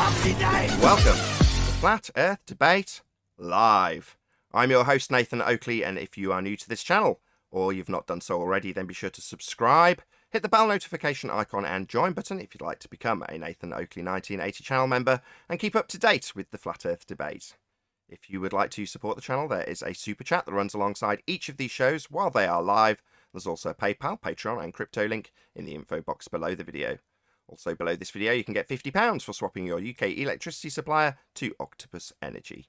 Welcome to Flat Earth Debate Live. I'm your host Nathan Oakley, and if you are new to this channel, or you've not done so already, then be sure to subscribe, hit the bell notification icon and join button if you'd like to become a Nathan Oakley 1980 channel member and keep up to date with the Flat Earth Debate. If you would like to support the channel, there is a super chat that runs alongside each of these shows while they are live. There's also a PayPal, Patreon and crypto link in the info box below the video. Also below this video you can get £50 for swapping your UK electricity supplier to Octopus Energy.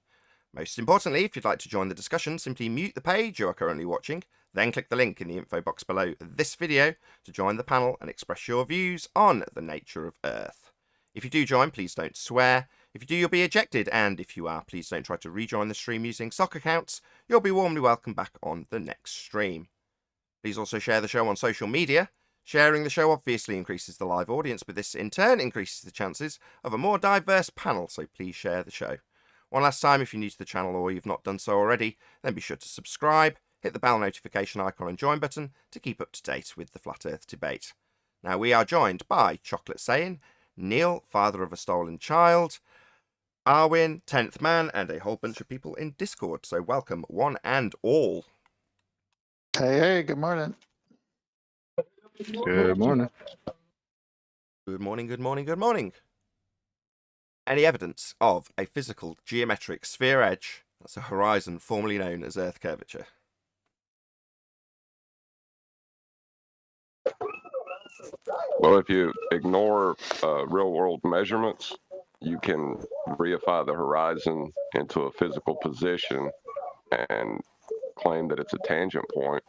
Most importantly, if you'd like to join the discussion, simply mute the page you are currently watching, then click the link in the info box below this video to join the panel and express your views on the nature of Earth. If you do join, please don't swear. If you do, you'll be ejected, and if you are, please don't try to rejoin the stream using sock accounts. You'll be warmly welcomed back on the next stream. Please also share the show on social media. Sharing the show obviously increases the live audience, but this in turn increases the chances of a more diverse panel, so please share the show. One last time, if you're new to the channel or you've not done so already, then be sure to subscribe, hit the bell notification icon and join button to keep up to date with the Flat Earth Debate. Now, we are joined by Chocolate Saying, Neil, father of a stolen child, Arwin, 10th man, and a whole bunch of people in Discord, so welcome one and all. Hey, good morning. Good morning. Good morning, good morning, good morning. Any evidence of a physical geometric sphere edge, that's a horizon formerly known as Earth curvature? Well, if you ignore real-world measurements, you can reify the horizon into a physical position and claim that it's a tangent point.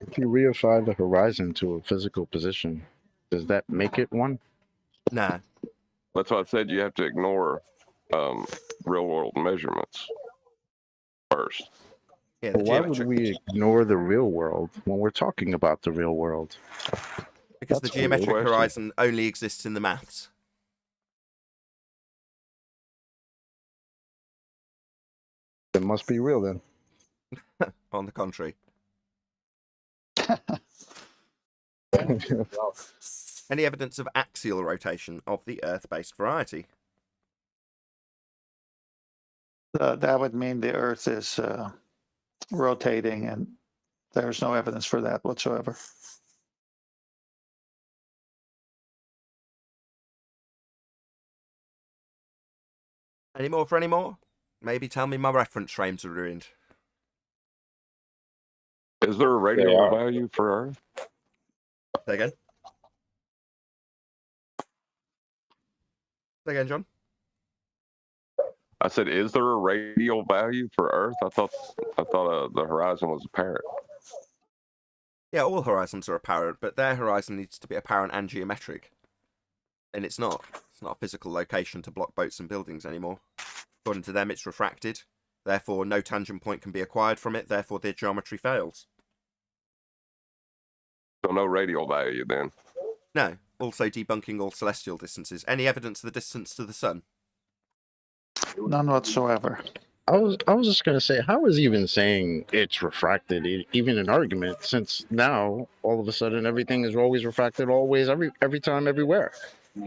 If you reify the horizon to a physical position, does that make it one? Nah. That's why I said you have to ignore real-world measurements first. Yeah, But why would we ignore the real world when we're talking about the real world? Because That's the geometric a good question. horizon only exists in the maths. It must be real then. On the contrary. Any evidence of axial rotation of the Earth-based variety? That would mean the Earth is rotating, and there's no evidence for that whatsoever. Any more for any more? Maybe tell me my reference frames are ruined. Is there a radial value for Earth? Say again. Say again, John. I said, is there a radial value for Earth? I thought the horizon was apparent. Yeah, all horizons are apparent, but their horizon needs to be apparent and geometric. And it's not. It's not a physical location to block boats and buildings anymore. According to them, it's refracted. Therefore, no tangent point can be acquired from it. Therefore, their geometry fails. So no radial value then? No. Also debunking all celestial distances. Any evidence of the distance to the sun? None whatsoever. I was just gonna say, how is even saying it's refracted even an argument, since now all of a sudden everything is always refracted, always, every time, everywhere,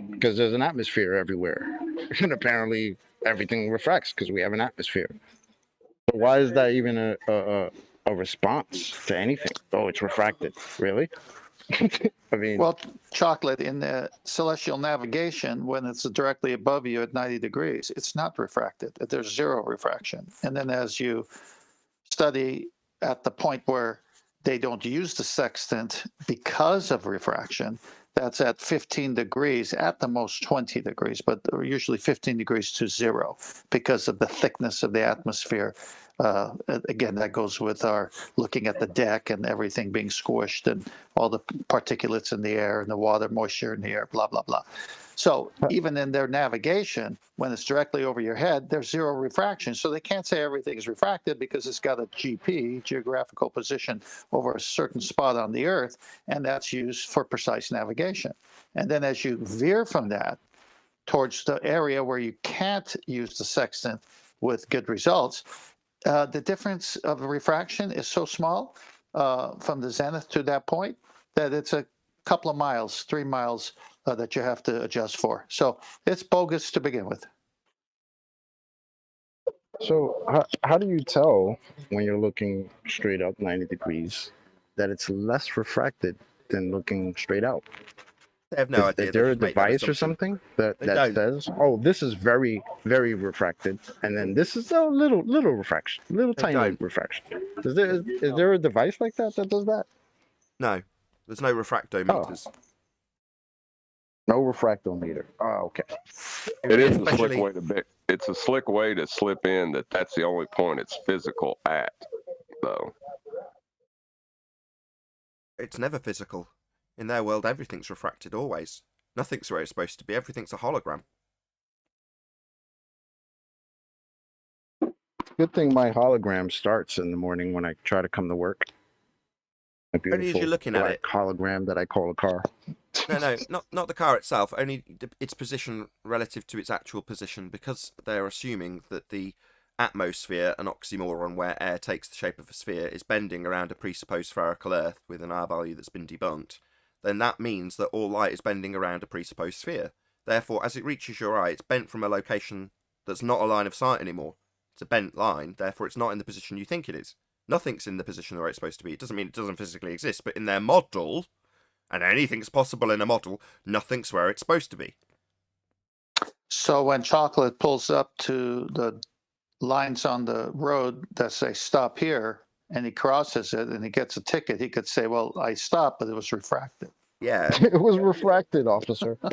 because there's an atmosphere everywhere, and apparently everything refracts because we have an atmosphere. So why is that even a response to anything? Oh, it's refracted. Really? I mean, Well, Chocolate, in the celestial navigation, when it's directly above you at 90 degrees, it's not refracted. There's zero refraction. And then as you study at the point where they don't use the sextant because of refraction, that's at 15 degrees, at the most 20 degrees, but usually 15 degrees to zero because of the thickness of the atmosphere. Again, that goes with our looking at the deck and everything being squished and all the particulates in the air and the water moisture in the air, blah, blah, blah. So even in their navigation, when it's directly over your head, there's zero refraction. So they can't say everything is refracted because it's got a GP, geographical position, over a certain spot on the Earth, and that's used for precise navigation. And then as you veer from that towards the area where you can't use the sextant with good results, the difference of refraction is so small from the zenith to that point, that it's a couple of miles, 3 miles that you have to adjust for. So it's bogus to begin with. So how do you tell when you're looking straight up 90 degrees that it's less refracted than looking straight out? They have no idea. Is They there a just make that device or assumption. something that They don't. says, "Oh, this is very, very refracted," and then this is a little refraction, little They tiny don't. refraction? Is there a device like that does that? No, there's no Oh, refractometers. no refractometer. Oh, okay. It is a slick Especially, way to it's a slick way to slip in that that's the only point it's physical at, though. it's never physical. In their world, everything's refracted always. Nothing's where it's supposed to be. Everything's a hologram. Good thing my hologram starts in the morning when I try to come to work. A Only as beautiful you're looking at black it. hologram that I call a car. No, not the car itself. Only its position relative to its actual position, because they're assuming that the atmosphere, an oxymoron where air takes the shape of a sphere, is bending around a presupposed spherical Earth with an R value that's been debunked. Then that means that all light is bending around a presupposed sphere. Therefore, as it reaches your eye, it's bent from a location that's not a line of sight anymore. It's a bent line. Therefore, it's not in the position you think it is. Nothing's in the position where it's supposed to be. It doesn't mean it doesn't physically exist, but in their model, and anything's possible in a model, nothing's where it's supposed to be. So when chocolate pulls up to the lines on the road that say stop here, and he crosses it and he gets a ticket, he could say, well, I stopped, but it was refracted. Yeah. It was refracted, officer. Well,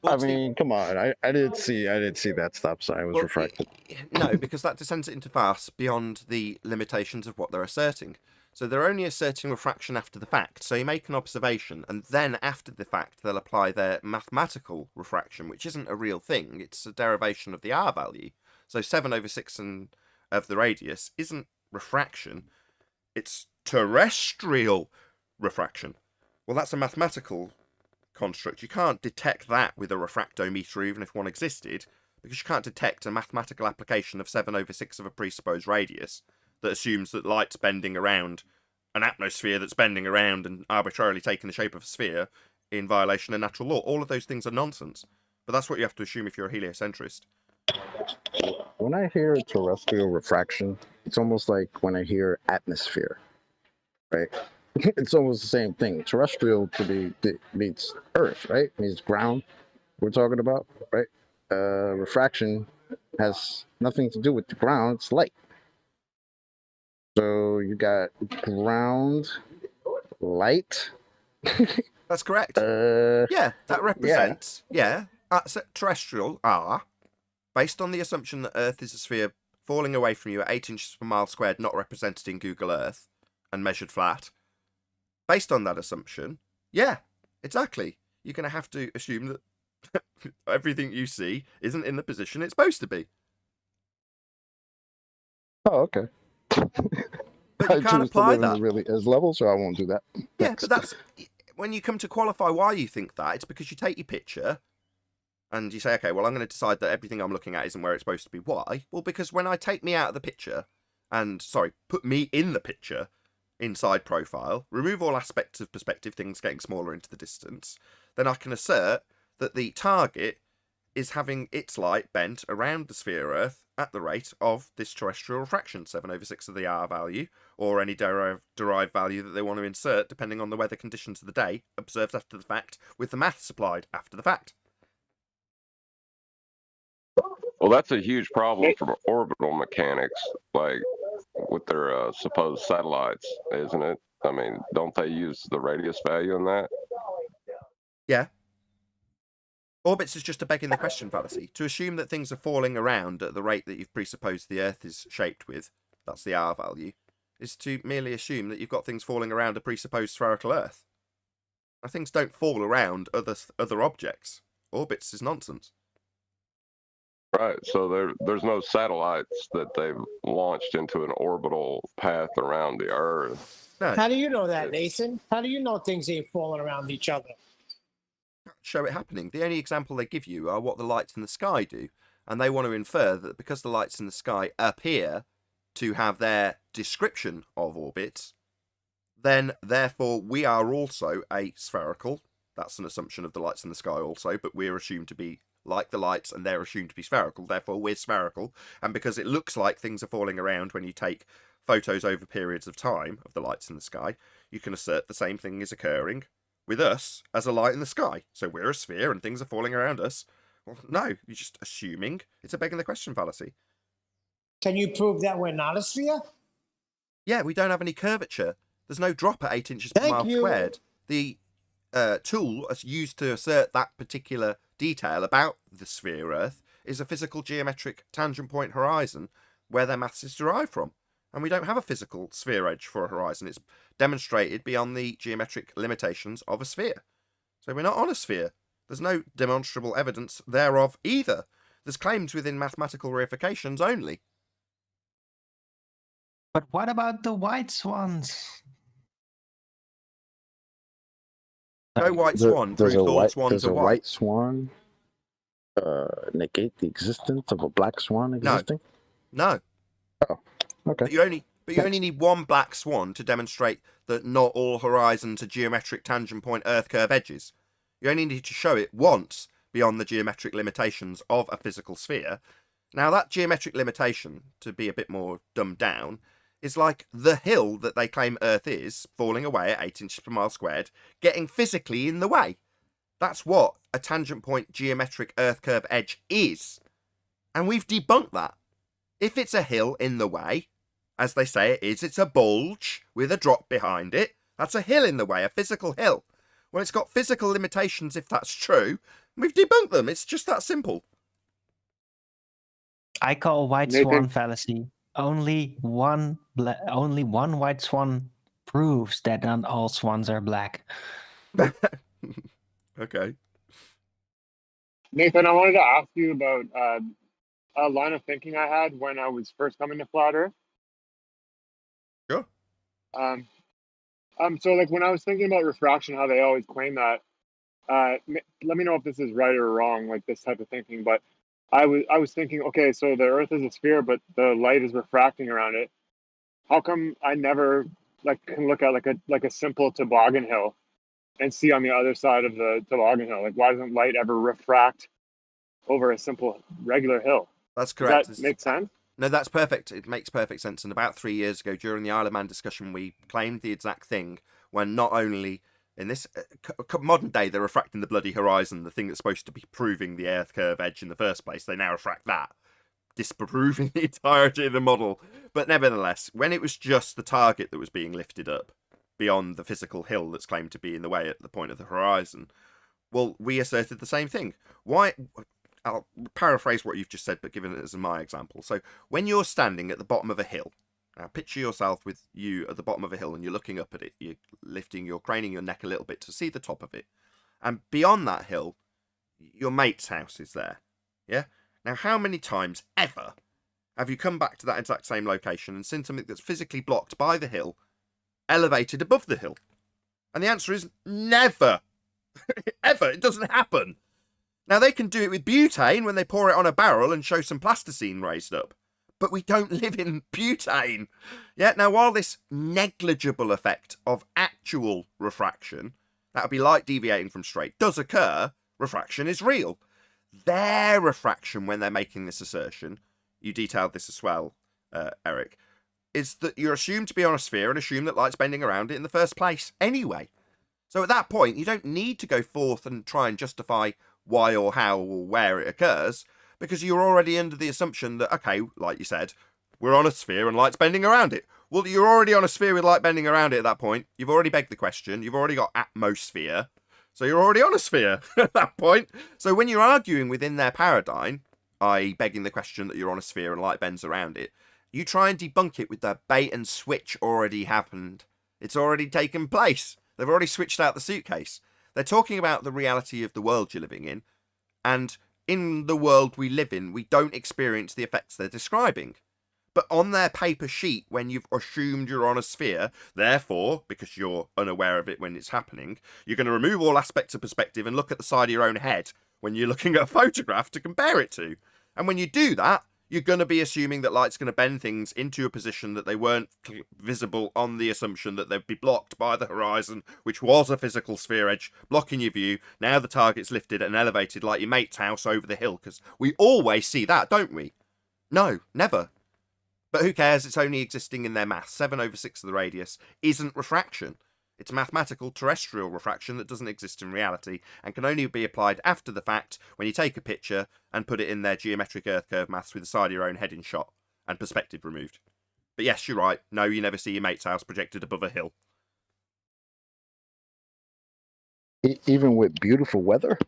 I mean, come on. I did see that stop sign was well, refracted. No, because that descends it into farce beyond the limitations of what they're asserting. So they're only asserting refraction after the fact. So you make an observation, and then after the fact, they'll apply their mathematical refraction, which isn't a real thing. It's a derivation of the R value. So 7/6 of the radius isn't refraction. It's terrestrial refraction. Well, that's a mathematical construct. You can't detect that with a refractometer, even if one existed, because you can't detect a mathematical application of 7/6 of a presupposed radius that assumes that light's bending around an atmosphere that's bending around and arbitrarily taking the shape of a sphere in violation of natural law. All of those things are nonsense. But that's what you have to assume if you're a heliocentrist. When I hear terrestrial refraction, it's almost like when I hear atmosphere, right? It's almost the same thing. Terrestrial means Earth, right? Means ground. We're talking about, right? Refraction has nothing to do with the ground. It's light. So you got ground, light. That's correct. Yeah, that represents, so terrestrial R, based on the assumption that Earth is a sphere falling away from you at 8 inches per mile squared, not represented in Google Earth, and measured flat. Based on that assumption, yeah, exactly. You're going to have to assume that everything you see isn't in the position it's supposed to be. Oh, okay. But you can't apply that. Really as level, so I won't do that. Yeah, but that's when you come to qualify why you think that. It's because you take your picture and you say, okay, well, I'm going to decide that everything I'm looking at isn't where it's supposed to be. Why? Well, because when I take me out of the picture and, put me in the picture, inside profile, remove all aspects of perspective, things getting smaller into the distance, then I can assert that the target is having its light bent around the sphere Earth at the rate of this terrestrial refraction, 7/6 of the R value, or any derived value that they want to insert, depending on the weather conditions of the day, observed after the fact, with the math supplied after the fact. Well, that's a huge problem for orbital mechanics, like with their supposed satellites, isn't it? I mean, don't they use the radius value in that? Yeah. Orbits is just a begging the question fallacy. To assume that things are falling around at the rate that you've presupposed the Earth is shaped with, that's the R value, is to merely assume that you've got things falling around a presupposed spherical Earth. Now, things don't fall around other objects. Orbits is nonsense. Right. So there's no satellites that they've launched into an orbital path around the Earth. No. How do you know that, Nathan? How do you know things ain't falling around each other? Show it happening. The only example they give you are what the lights in the sky do, and they want to infer that because the lights in the sky appear to have their description of orbits then therefore we are also a spherical. That's an assumption of the lights in the sky also, but we're assumed to be like the lights and they're assumed to be spherical. Therefore, we're spherical. And because it looks like things are falling around when you take photos over periods of time of the lights in the sky, you can assert the same thing is occurring with us as a light in the sky. So we're a sphere and things are falling around us. Well, no, you're just assuming. It's a begging the question fallacy. Can you prove that we're not a sphere? Yeah, we don't have any curvature. There's no drop at 8 inches per Thank mile you. squared. The tool used to assert that particular detail about the sphere Earth is a physical geometric tangent point horizon where their maths is derived from. And we don't have a physical sphere edge for a horizon. It's demonstrated beyond the geometric limitations of a sphere. So we're not on a sphere. There's no demonstrable evidence thereof either. There's claims within mathematical reifications only. But what about the white swans? No white There- swan proves all swans are a white. white swan negate the existence of a black swan existing? No. Okay. But you only need one black swan to demonstrate that not all horizons are geometric tangent point Earth curve edges. You only need to show it once beyond the geometric limitations of a physical sphere. Now that geometric limitation, to be a bit more dumbed down, is like the hill that they claim Earth is, falling away at 8 inches per mile squared, getting physically in the way. That's what a tangent point geometric Earth curve edge is. And we've debunked that. If it's a hill in the way, as they say it is, it's a bulge with a drop behind it. That's a hill in the way, a physical hill. Well, it's got physical limitations if that's true. We've debunked them. It's just that simple. I call white Nathan? swan fallacy. Only one white swan proves that not all swans are black. Okay. Nathan, I wanted to ask you about a line of thinking I had when I was first coming to Flat Earth. Sure. So like when I was thinking about refraction, how they always claim that, let me know if this is right or wrong, like this type of thinking, but I was thinking, okay, so the Earth is a sphere, but the light is refracting around it. How come I never can look at like a simple toboggan hill and see on the other side of the toboggan hill? Like, why doesn't light ever refract over a simple regular hill? That's correct. Does that make sense? No, that's perfect. It makes perfect sense. And about 3 years ago, during the Isle of Man discussion, we claimed the exact thing when not only in this modern day, they're refracting the bloody horizon, the thing that's supposed to be proving the Earth curve edge in the first place. They now refract that, disproving the entirety of the model. But nevertheless, when it was just the target that was being lifted up beyond the physical hill that's claimed to be in the way at the point of the horizon, well, we asserted the same thing. Why? I'll paraphrase what you've just said, but given it as my example. So when you're standing at the bottom of a hill, now picture yourself with you at the bottom of a hill and you're looking up at it, you're craning your neck a little bit to see the top of it. And beyond that hill, your mate's house is there. Yeah? Now, how many times ever have you come back to that exact same location and seen something that's physically blocked by the hill elevated above the hill? And the answer is never. Ever. It doesn't happen. Now, they can do it with butane when they pour it on a barrel and show some plasticine raised up. But we don't live in butane. Yeah, now, while this negligible effect of actual refraction, that would be light deviating from straight, does occur, refraction is real. Their refraction, when they're making this assertion, you detailed this as well, Eric, is that you're assumed to be on a sphere and assume that light's bending around it in the first place anyway. So at that point, you don't need to go forth and try and justify why or how or where it occurs, because you're already under the assumption that, okay, like you said, we're on a sphere and light's bending around it. Well, you're already on a sphere with light bending around it at that point. You've already begged the question. You've already got atmosphere. So you're already on a sphere at that point. So when you're arguing within their paradigm, i.e. begging the question that you're on a sphere and light bends around it, you try and debunk it with the bait and switch already happened. It's already taken place. They've already switched out the suitcase. They're talking about the reality of the world you're living in, and in the world we live in, we don't experience the effects they're describing. But on their paper sheet, when you've assumed you're on a sphere, therefore, because you're unaware of it when it's happening, you're going to remove all aspects of perspective and look at the side of your own head when you're looking at a photograph to compare it to. And when you do that, you're going to be assuming that light's going to bend things into a position that they weren't visible, on the assumption that they'd be blocked by the horizon, which was a physical sphere edge blocking your view. Now the target's lifted and elevated like your mate's house over the hill, because we always see that, don't we? No, never. But who cares? It's only existing in their math. 7/6 of the radius isn't refraction. It's mathematical terrestrial refraction that doesn't exist in reality and can only be applied after the fact when you take a picture and put it in their geometric earth curve maths with the side of your own head in shot and perspective removed. But yes, you're right. No, you never see your mate's house projected above a hill. Even with beautiful weather?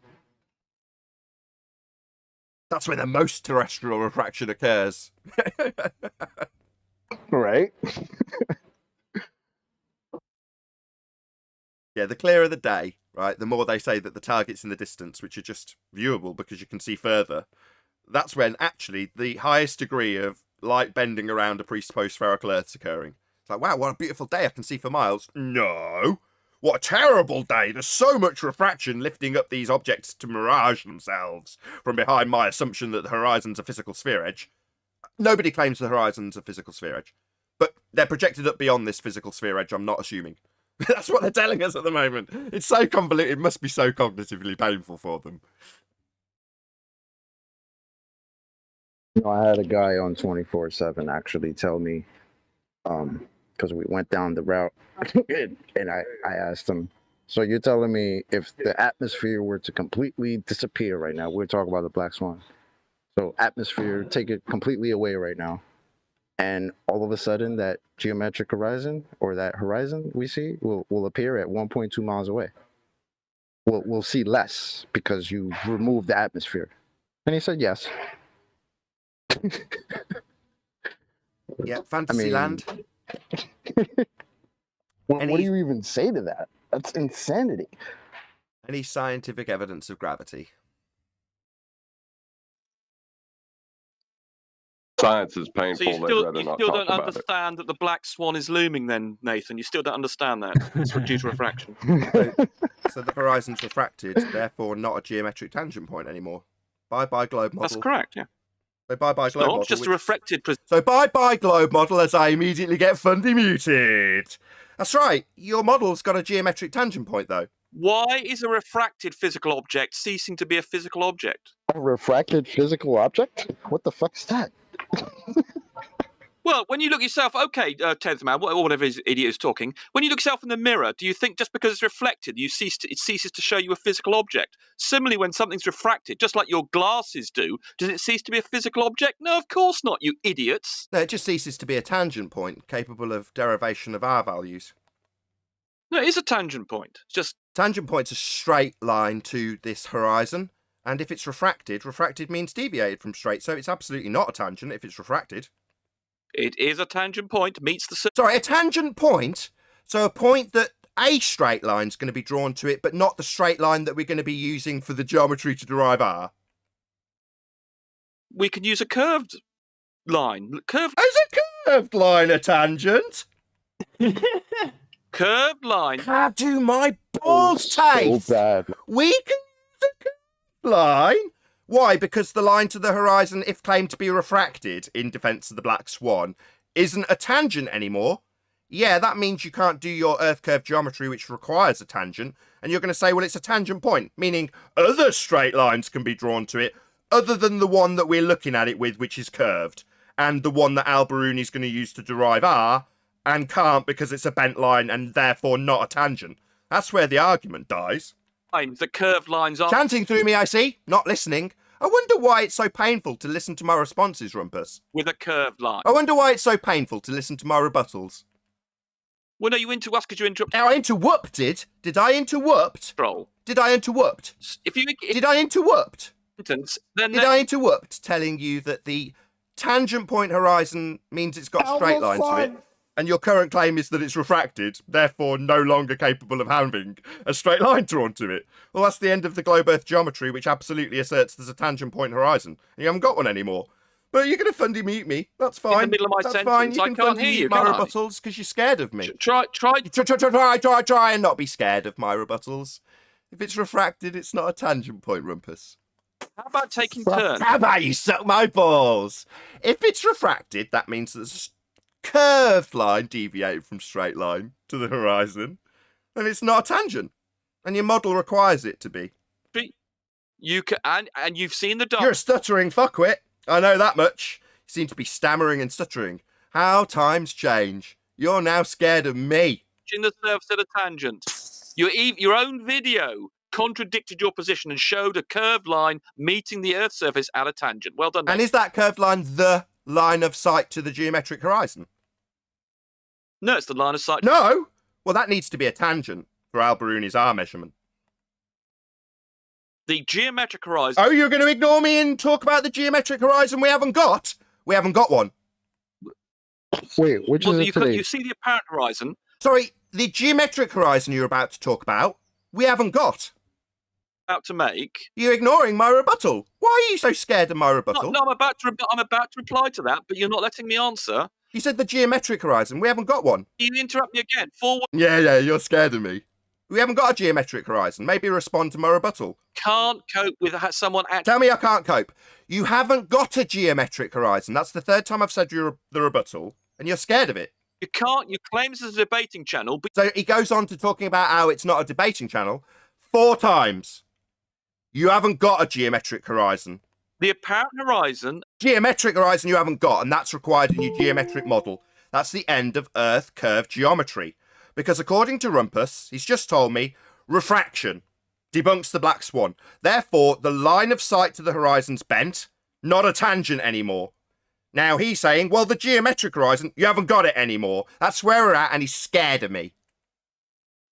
That's when the most terrestrial refraction occurs. Right? Yeah, the clearer the day, right, the more they say that the target's in the distance, which are just viewable because you can see further. That's when, actually, the highest degree of light bending around a presupposed spherical Earth's occurring. It's like, wow, what a beautiful day, I can see for miles. No! What a terrible day! There's so much refraction lifting up these objects to mirage themselves from behind my assumption that the horizon's a physical sphere edge. Nobody claims the horizon's a physical sphere edge. But they're projected up beyond this physical sphere edge, I'm not assuming. That's what they're telling us at the moment. It's so convoluted, it must be so cognitively painful for them. You know, I had a guy on 24/7 actually tell me, because we went down the route, and I asked him, so you're telling me if the atmosphere were to completely disappear right now, we're talking about the black swan. So atmosphere, take it completely away right now. And all of a sudden, that geometric horizon, or that horizon we see, will appear at 1.2 miles away. We'll see less because you removed the atmosphere. And he said yes. Yeah, Fantasyland. What do you even say to that? That's insanity. Any scientific evidence of gravity? Science is painful. So you They'd still, rather you not still talk don't about it. understand that the black swan is looming then, Nathan? You still don't understand that? It's due to refraction. So the horizon's refracted, therefore not a geometric tangent point anymore. Bye-bye globe model. That's correct, yeah. So bye-bye globe model. It's just a refracted... So bye-bye globe model as I immediately get fundy muted. That's right. Your model's got a geometric tangent point, though. Why is a refracted physical object ceasing to be a physical object? A refracted physical object? What the fuck's that? Well, when you look yourself, okay, 10th man, or whatever his idiot is talking, when you look yourself in the mirror, do you think just because it's reflected, it ceases to show you a physical object? Similarly, when something's refracted, just like your glasses do, does it cease to be a physical object? No, of course not, you idiots. No, it just ceases to be a tangent point capable of derivation of R values. No, it is a tangent point. It's just... Tangent point's a straight line to this horizon, and if it's refracted, refracted means deviated from straight, so it's absolutely not a tangent if it's refracted. It is a tangent point, meets the... Sorry, a tangent point? So a point that a straight line's going to be drawn to it, but not the straight line that we're going to be using for the geometry to derive R? We can use a curved line. Curved... Is a curved line a tangent? Curved line. How do my balls taste? So bad. We can use a curved line? Why? Because the line to the horizon, if claimed to be refracted in defense of the black swan, isn't a tangent anymore. Yeah, that means you can't do your earth curve geometry, which requires a tangent, and you're going to say, well, it's a tangent point, meaning other straight lines can be drawn to it, other than the one that we're looking at it with, which is curved, and the one that Al-Biruni's going to use to derive R, and can't because it's a bent line and therefore not a tangent. That's where the argument dies. The curved lines are... Chanting through me, I see. Not listening. I wonder why it's so painful to listen to my responses, Rumpus. With a curved line. I wonder why it's so painful to listen to my rebuttals. Well, no, you interrupt us because you interrupt... I interrupted? Did I interrupt? Troll. Did I interrupt? Did I interrupt? Then Did I interrupt telling you that the tangent point horizon means it's got a straight line to it? And your current claim is that it's refracted, therefore no longer capable of having a straight line drawn to it. Well, that's the end of the globe Earth geometry, which absolutely asserts there's a tangent point horizon. And you haven't got one anymore. But you're going to fundy mute me. That's fine. In the middle of my That's sentence, fine. You I can can't fundy hear you, mute my can I? rebuttals because you're scared of me. Try Try and not be scared of my rebuttals. If it's refracted, it's not a tangent point, Rumpus. How about taking Well, turns? How about you suck my balls? If it's refracted, that means there's a curved line deviating from straight line to the horizon, then it's not a tangent. And your model requires it to be. You can, and you've seen the dark. You're a stuttering fuckwit. I know that much. You seem to be stammering and stuttering. How times change. You're now scared of me. In the surface at a tangent. Your own video contradicted your position and showed a curved line meeting the Earth's surface at a tangent. Well done. And is that curved line the line of sight to the geometric horizon? No, it's the line of sight. No! Well, that needs to be a tangent for Al-Biruni's R measurement. The geometric horizon. Oh, you're going to ignore me and talk about the geometric horizon we haven't got? We haven't got one. Wait, which Well, is it today? you see the apparent horizon. Sorry, the geometric horizon you're about to talk about, we haven't got. About to make. You're ignoring my rebuttal. Why are you so scared of my rebuttal? No, I'm about to reply to that, but you're not letting me answer. You said the geometric horizon. We haven't got one. You interrupt me again. Forward. Yeah, you're scared of me. We haven't got a geometric horizon. Maybe respond to my rebuttal. Can't cope with someone acting. Tell me I can't cope. You haven't got a geometric horizon. That's the third time I've said the rebuttal, and you're scared of it. You can't. You claim this is a debating channel, but So he goes on to talking about how it's not a debating channel 4 times. You haven't got a geometric horizon. the apparent horizon. Geometric horizon you haven't got, and that's required in your geometric model. That's the end of Earth curve geometry. Because according to Rumpus, he's just told me, refraction debunks the black swan. Therefore, the line of sight to the horizon's bent, not a tangent anymore. Now he's saying, well, the geometric horizon, you haven't got it anymore. That's where we're at, and he's scared of me.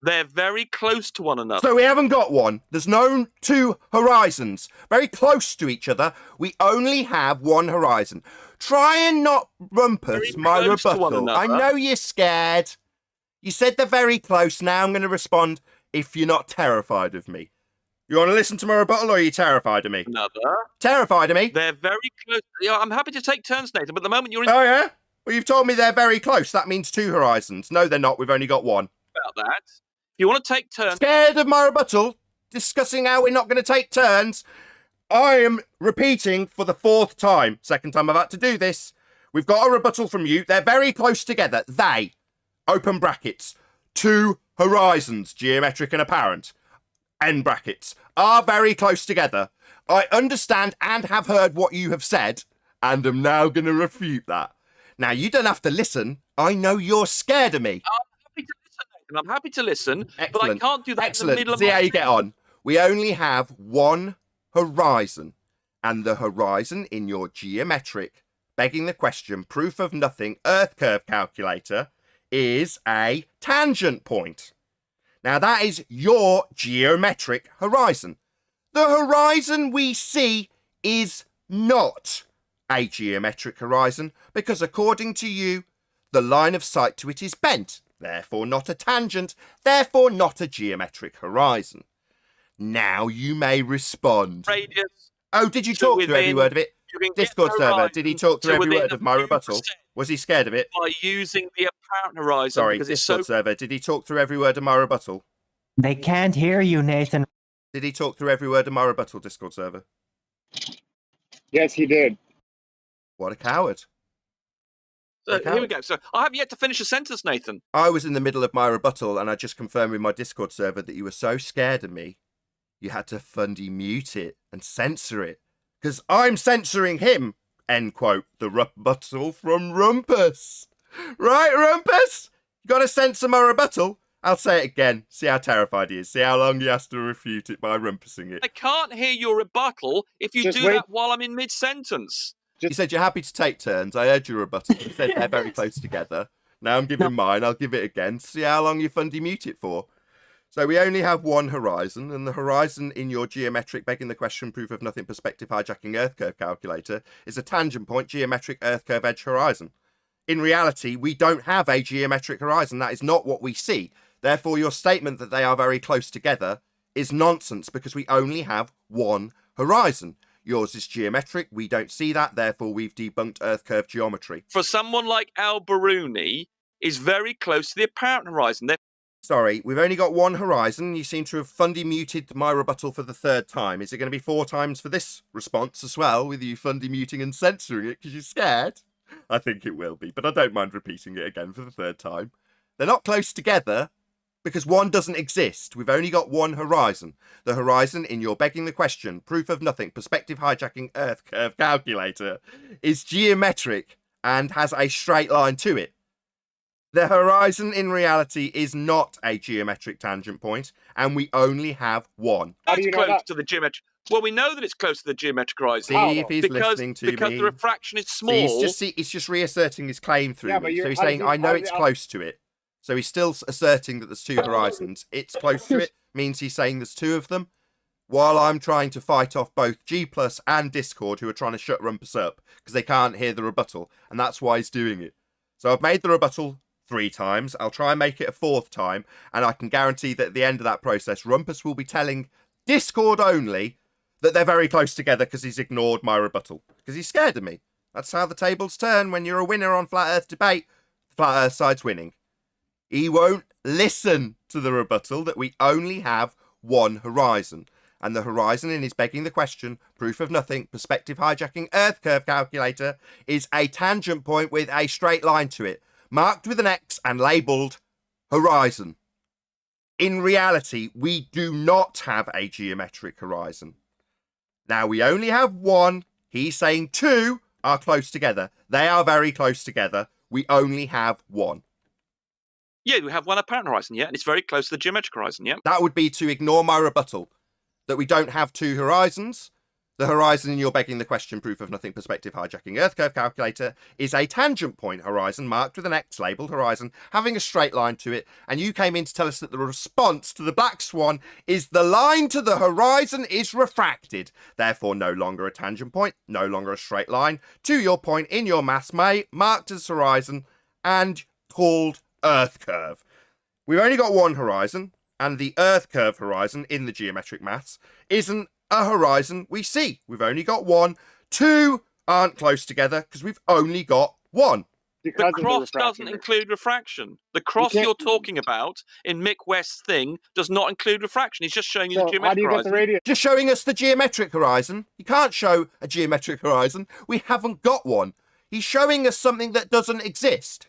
They're very close to one another. So we haven't got one. There's no 2 horizons. Very close to each other. We only have 1 horizon. Try and not Rumpus Very my close to one rebuttal. I another. know you're scared. You said they're very close. Now I'm going to respond if you're not terrified of me. You want to listen to my rebuttal, or are you terrified of me? Another. Terrified of me? They're very close. Yeah, I'm happy to take turns, Nathan, but the moment you're in Oh, yeah? Well, you've told me they're very close. That means 2 horizons. No, they're not. We've only got 1. about that, if you want to take turns, Scared of my rebuttal? Discussing how we're not going to take turns? I am repeating for the 4th time. 2nd time I've had to do this. We've got a rebuttal from you. They're very close together. They, open brackets, 2 horizons, geometric and apparent, end brackets, are very close together. I understand and have heard what you have said, and am now going to refute that. Now, you don't have to listen. I know you're scared of me. I'm happy to listen, but I Excellent. can't do that in the Excellent. middle of See my how you get on. We only have 1 horizon, and the horizon in your geometric, begging the question, proof of nothing, Earth curve calculator is a tangent point. Now that is your geometric horizon. The horizon we see is not a geometric horizon because according to you, the line of sight to it is bent. Therefore not a tangent, therefore not a geometric horizon. Now you may respond. radius. Oh, did you So talk through every within- word of it? You can get Discord the server, horizon did he talk through to every within word a of my few rebuttal? percent Was he scared of it? by using the apparent horizon Sorry, because it's Discord so. server, did he talk through every word of my rebuttal? They can't hear you, Nathan. Did he talk through every word of my rebuttal, Discord server? Yes, he did. What a coward. So Okay. here we go. So I haven't yet to finish a sentence, Nathan. I was in the middle of my rebuttal and I just confirmed with my Discord server that you were so scared of me, you had to fundy mute it and censor it. Because I'm censoring him, end quote, the rebuttal from Rumpus. Right, Rumpus? You got to censor my rebuttal? I'll say it again. See how terrified he is. See how long he has to refute it by rumpusing it. I can't hear your rebuttal if you Just do wait. that while I'm in mid-sentence. You said you're happy to take turns. I heard your rebuttal. You said they're very close together. Now I'm giving mine. I'll give it again. See how long you fundy mute it for. So we only have 1 horizon, and the horizon in your geometric, begging the question, proof of nothing, perspective hijacking Earth curve calculator is a tangent point geometric Earth curve edge horizon. In reality, we don't have a geometric horizon. That is not what we see. Therefore, your statement that they are very close together is nonsense because we only have 1 horizon. Yours is geometric. We don't see that. Therefore, we've debunked Earth curve geometry. For someone like Al-Biruni, is very close to the apparent horizon. They're Sorry, we've only got one horizon. You seem to have fundy muted my rebuttal for the third time. Is it going to be 4 times for this response as well, with you fundy muting and censoring it because you're scared? I think it will be, but I don't mind repeating it again for the third time. They're not close together because one doesn't exist. We've only got one horizon. The horizon in your begging the question, proof of nothing, perspective hijacking Earth curve calculator is geometric and has a straight line to it. The horizon in reality is not a geometric tangent point, and we only have one. How do It's you know close that? to the geometric. Well, we know that it's close to the geometric horizon. See if he's listening to because me. the refraction is small. See, he's just reasserting his claim through Yeah, but me. you're- So he's how does saying, he- I know how does it's he- close to it. So he's still asserting that there's 2 horizons. It's close to it means he's saying there's 2 of them. While I'm trying to fight off both G Plus and Discord, who are trying to shut Rumpus up because they can't hear the rebuttal, and that's why he's doing it. So I've made the rebuttal 3 times. I'll try and make it a 4th time, and I can guarantee that at the end of that process, Rumpus will be telling Discord only that they're very close together because he's ignored my rebuttal, because he's scared of me. That's how the tables turn when you're a winner on Flat Earth debate. The Flat Earth side's winning. He won't listen to the rebuttal that we only have one horizon. And the horizon in his begging the question, proof of nothing, perspective hijacking Earth curve calculator is a tangent point with a straight line to it, marked with an X and labelled horizon. In reality, we do not have a geometric horizon. Now, we only have one. He's saying 2 are close together. They are very close together. We only have one. Yeah, we have one apparent horizon, yeah, and it's very close to the geometric horizon, yeah. That would be to ignore my rebuttal that we don't have 2 horizons. The horizon in your begging the question, proof of nothing, perspective hijacking Earth curve calculator is a tangent point horizon marked with an X labelled horizon having a straight line to it. And you came in to tell us that the response to the black swan is the line to the horizon is refracted. Therefore, no longer a tangent point, no longer a straight line to your point in your maths marked as horizon and called Earth curve. We've only got one horizon, and the Earth curve horizon in the geometric maths isn't a horizon we see. We've only got one. 2 aren't close together because we've only got one. The Because of the cross refraction. doesn't include refraction. The cross can't- you're talking about in Mick West's thing does not include refraction. He's just showing you So the how geometric do you get horizon. the radius? Just showing us the geometric horizon. You can't show a geometric horizon. We haven't got one. He's showing us something that doesn't exist.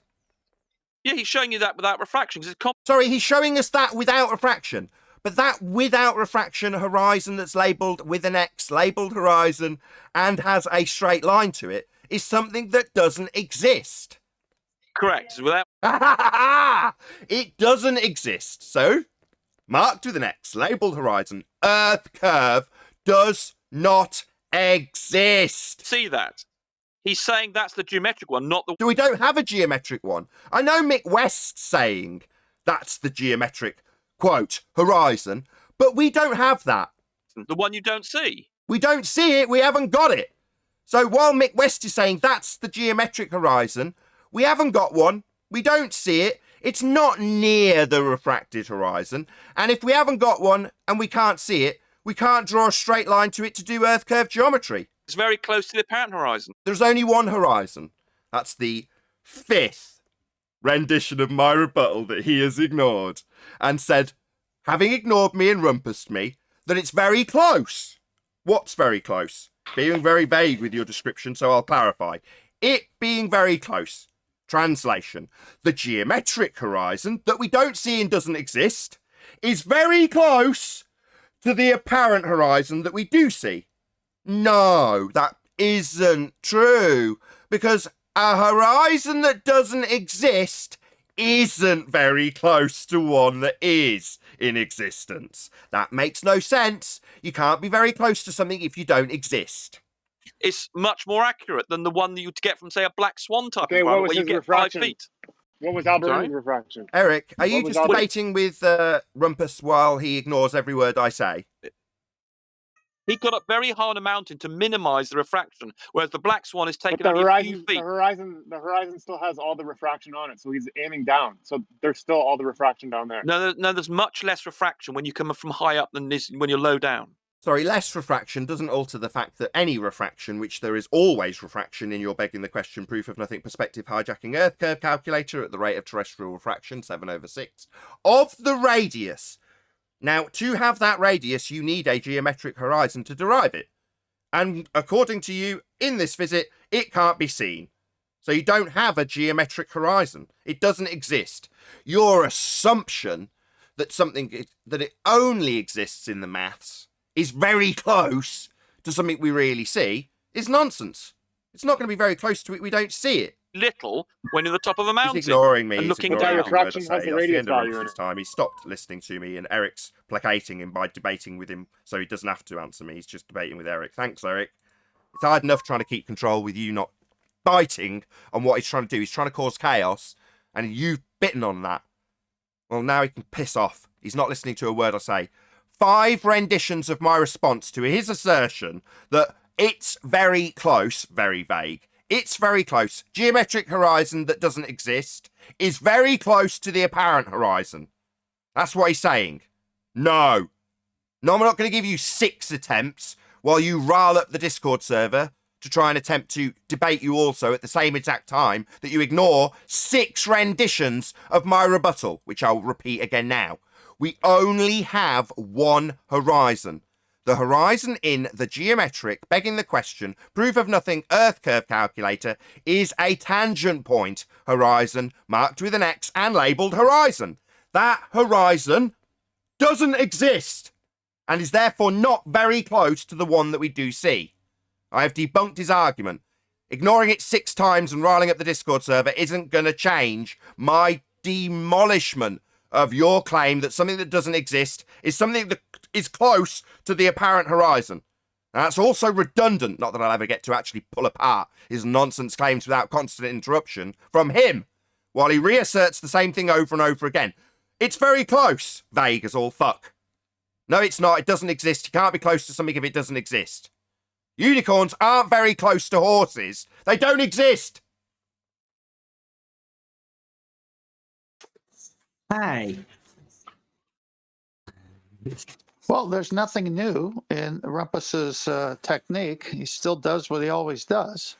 Yeah, he's showing you that without refraction. 'Cause it's Sorry, he's showing us that without refraction. But that without refraction horizon that's labelled with an X, labelled horizon, and has a straight line to it, is something that doesn't exist. correct. It's without It doesn't exist. So, marked with an X, labelled horizon, Earth curve does not exist. see that. He's saying that's the geometric one, not the So we don't have a geometric one. I know Mick West's saying that's the geometric, quote, horizon, but we don't have that. one you don't see. We don't see it. We haven't got it. So while Mick West is saying that's the geometric horizon, we haven't got one. We don't see it. It's not near the refracted horizon. And if we haven't got one and we can't see it, we can't draw a straight line to it to do Earth curve geometry. It's very close to the apparent horizon. There's only one horizon. That's the 5th rendition of my rebuttal that he has ignored and said, having ignored me and rumpused me, that it's very close. What's very close? Being very vague with your description, so I'll clarify. It being very close. Translation. The geometric horizon that we don't see and doesn't exist is very close to the apparent horizon that we do see. No, that isn't true, because a horizon that doesn't exist isn't very close to one that is in existence. That makes no sense. You can't be very close to something if you don't exist. It's much more accurate than the one that you'd get from, say, a black swan type Okay, what environment was where you his get refraction? 5 feet. What was Sorry? Albert's refraction? Eric, are you What was just Albert- debating with Rumpus while he ignores every word I say? He got up very high on a mountain to minimise the refraction, whereas the black swan is But taking the only a horizon, few feet. the horizon still has all the refraction on it, so he's aiming down. So there's still all the refraction down there. No, there's much less refraction when you come from high up than this when you're low down. Sorry, less refraction doesn't alter the fact that any refraction, which there is always refraction in your begging the question proof of nothing perspective hijacking Earth curve calculator at the rate of terrestrial refraction 7/6 of the radius. Now, to have that radius, you need a geometric horizon to derive it. And according to you, in this visit, it can't be seen. So you don't have a geometric horizon. It doesn't exist. Your assumption that that it only exists in the maths is very close to something we really see is nonsense. It's not going to be very close to it. We don't see it. Little when you're at the top of a mountain. He's ignoring me. And He's looking ignoring down. every word I Refraction say. has the That's the radius end of value in Rumpus's it. time. He stopped listening to me, and Eric's placating him by debating with him, so he doesn't have to answer me. He's just debating with Eric. Thanks, Eric. It's hard enough trying to keep control with you not biting on what he's trying to do. He's trying to cause chaos, and you've bitten on that. Well, now he can piss off. He's not listening to a word I say. 5 renditions of my response to his assertion that it's very close, very vague. It's very close. Geometric horizon that doesn't exist is very close to the apparent horizon. That's what he's saying. No. No, I'm not going to give you 6 attempts while you rile up the Discord server to try and attempt to debate you also at the same exact time that you ignore 6 renditions of my rebuttal, which I'll repeat again now. We only have one horizon. The horizon in the geometric, begging the question, proof of nothing Earth curve calculator is a tangent point horizon marked with an X and labelled horizon. That horizon doesn't exist and is therefore not very close to the one that we do see. I have debunked his argument. Ignoring it 6 times and riling up the Discord server isn't going to change my demolishment of your claim that something that doesn't exist is something that is close to the apparent horizon. Now, that's also redundant, not that I'll ever get to actually pull apart his nonsense claims without constant interruption from him, while he reasserts the same thing over and over again. It's very close. Vague as all fuck. No, it's not. It doesn't exist. You can't be close to something if it doesn't exist. Unicorns aren't very close to horses. They don't exist. Hi. Well, there's nothing new in Rumpus's technique. He still does what he always does.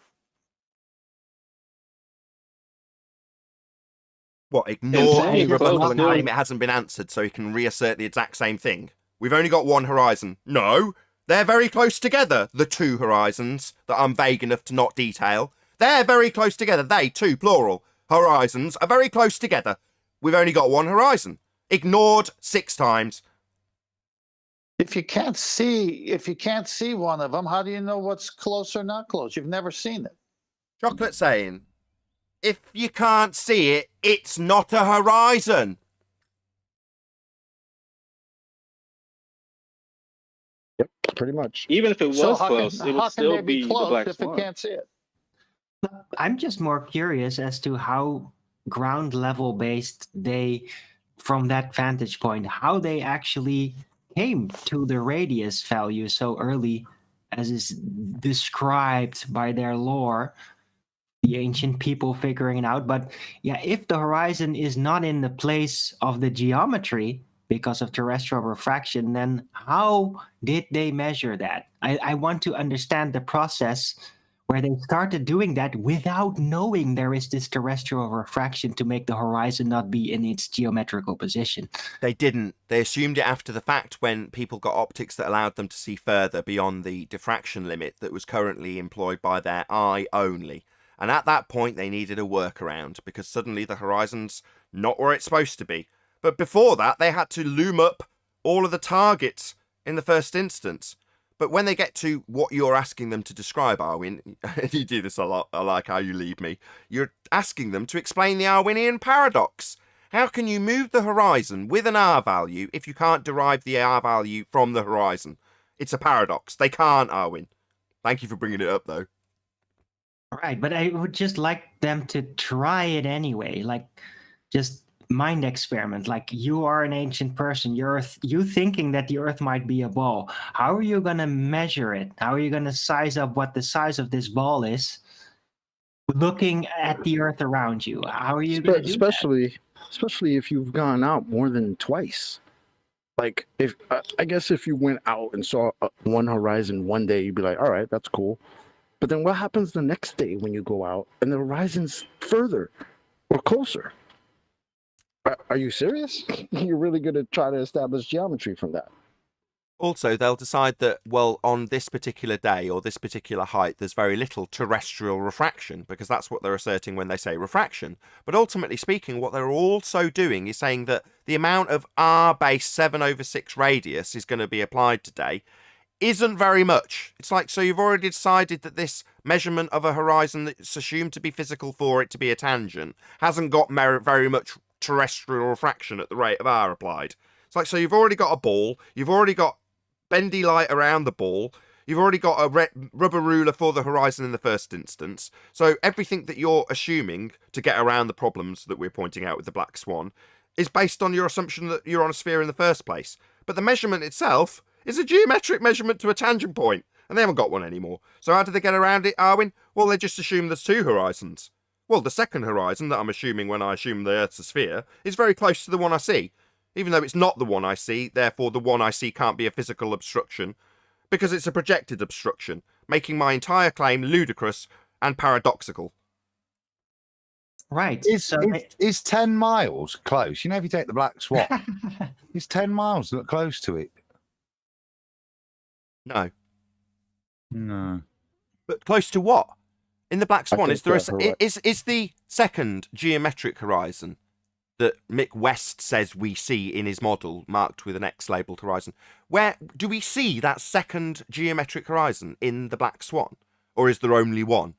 What, ignore any Exactly. rebuttal Well, and claim it hasn't been answered so he can reassert the exact same thing? We've only got one horizon. No, they're very close together, the 2 horizons that I'm vague enough to not detail. They're very close together. They, 2, plural, horizons are very close together. We've only got one horizon. Ignored 6 times. If you can't see one of them, how do you know what's close or not close? You've never seen it. Chocolate saying, if you can't see it, it's not a horizon. Yep, pretty much. Even if it was So how close, can, it how would can still they be be the close black if swan. you can't see it? I'm just more curious as to how ground level based they, from that vantage point, how they actually came to the radius value so early as is described by their lore, the ancient people figuring it out. But yeah, if the horizon is not in the place of the geometry because of terrestrial refraction, then how did they measure that? I want to understand the process where they started doing that without knowing there is this terrestrial refraction to make the horizon not be in its geometrical position. They didn't. They assumed it after the fact when people got optics that allowed them to see further beyond the diffraction limit that was currently employed by their eye only. And at that point, they needed a workaround because suddenly the horizon's not where it's supposed to be. But before that, they had to loom up all of the targets in the first instance. But when they get to what you're asking them to describe, Arwin, you do this a lot, I like how you leave me, you're asking them to explain the Arwinian paradox. How can you move the horizon with an R value if you can't derive the R value from the horizon? It's a paradox. They can't, Arwin. Thank you for bringing it up, though. Right, but I would just like them to try it anyway, like just mind experiment. Like you are an ancient person, you thinking that the Earth might be a ball. How are you gonna measure it? How are you gonna size up what the size of this ball is, looking at the Earth around you? How are you gonna do that? Especially if you've gone out more than twice. Like, if I guess if you went out and saw one horizon one day, you'd be like, all right, that's cool. But then what happens the next day when you go out and the horizon's further or closer? Are you serious? You're really going to try to establish geometry from that? Also, they'll decide that, well, on this particular day or this particular height, there's very little terrestrial refraction, because that's what they're asserting when they say refraction. But ultimately speaking, what they're also doing is saying that the amount of r base 7/6 radius is going to be applied today isn't very much. It's like, so you've already decided that this measurement of a horizon that's assumed to be physical for it to be a tangent hasn't got very much terrestrial refraction at the rate of r applied. It's like, so you've already got a ball, you've already got bendy light around the ball, you've already got a rubber ruler for the horizon in the first instance, so everything that you're assuming to get around the problems that we're pointing out with the black swan is based on your assumption that you're on a sphere in the first place. But the measurement itself is a geometric measurement to a tangent point, and they haven't got one anymore. So how do they get around it, Arwin? Well, they just assume there's two horizons. Well, the second horizon that I'm assuming when I assume the Earth's a sphere is very close to the one I see. Even though it's not the one I see, therefore the one I see can't be a physical obstruction, because it's a projected obstruction, making my entire claim ludicrous and paradoxical. Right. Is 10 miles close? You know, if you take the black swan, is 10 miles not close to it? No. No. But close to what? In the black swan, is think the second geometric horizon that Mick West says we see in his model, marked with an X labelled horizon, where do we see that second geometric horizon in the black swan? Or is there only one?